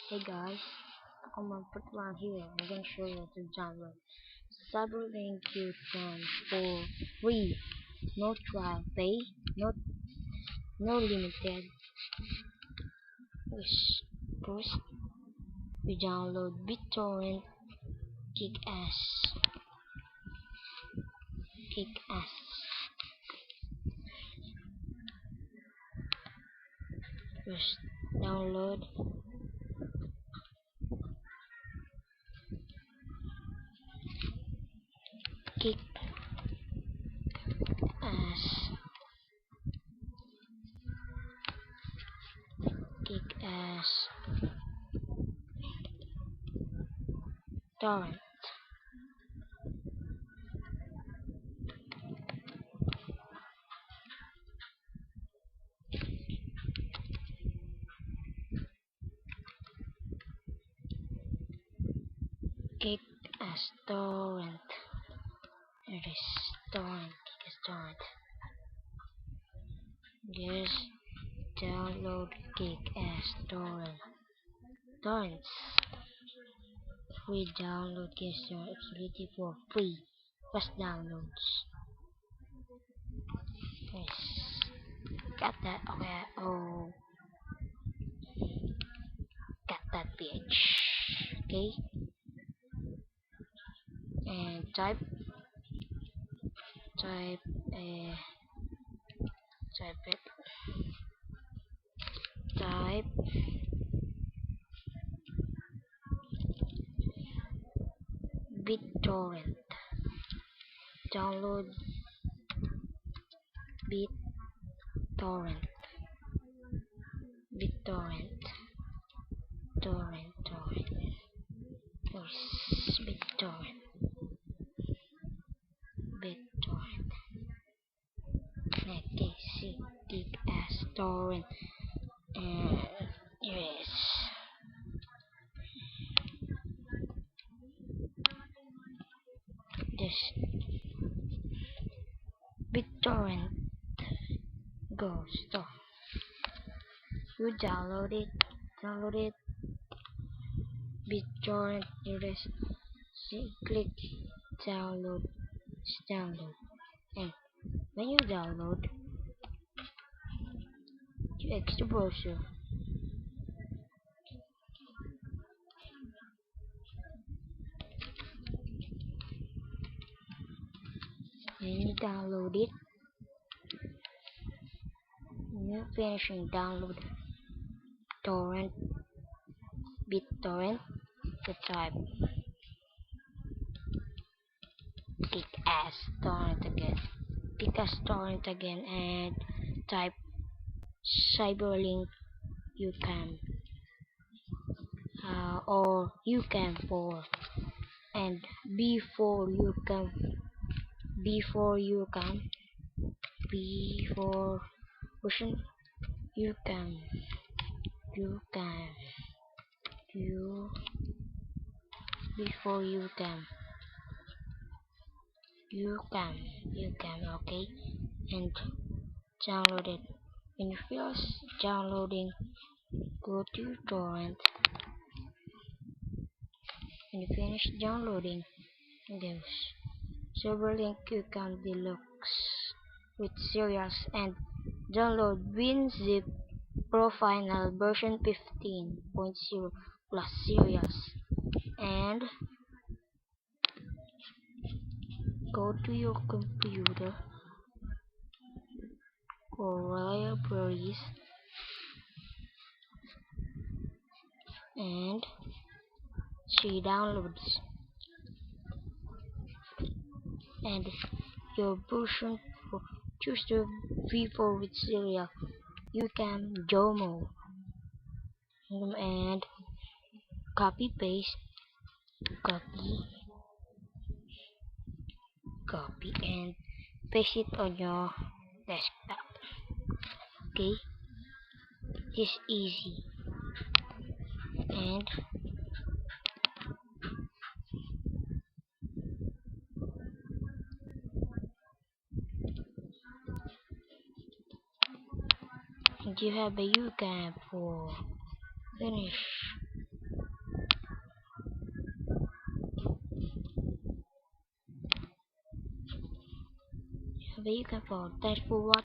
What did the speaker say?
Hey guys, I'm gonna put one here. I'm gonna show you the download. Cyberlink you can for free, no trial pay, no limited. First, you download BitTorrent Kick-Ass. First, download Kick-Ass. Kick-Ass torrent. Kick-Ass torrent. It is torrent. Kick-Ass torrent. Just download Kick-Ass torrents. Free download Kick-Ass torrent absolutely for free. Fast downloads. Yes. Got that. Okay. Oh, got that bitch. Okay. And type it. Type BitTorrent. Download BitTorrent. BitTorrent. Torrent. Yes, BitTorrent. Okay, see, Kick-Ass torrent. Yes. This BitTorrent goes to you download it. BitTorrent, you just click download, and when you download, you exit the browser, and you download it. When you're finishing download torrent, BitTorrent, to type Kick-Ass torrent again, and type Cyberlink UCAM, or UCAM 4, and before UCAM version UCAM before UCAM, okay, and download it. When you finish downloading, go to torrent. When you finish downloading, there's Cyberlink UCAM Deluxe with serials, and download WinZip Pro Final version 15.0 plus serials, and go to your computer or libraries and see downloads, and your version for choose the V4 with serial UCAM Jomo, and copy and paste it on your desktop. Okay, it's easy, and you have a UCAM for finish. where you can fall. Thanks for watching.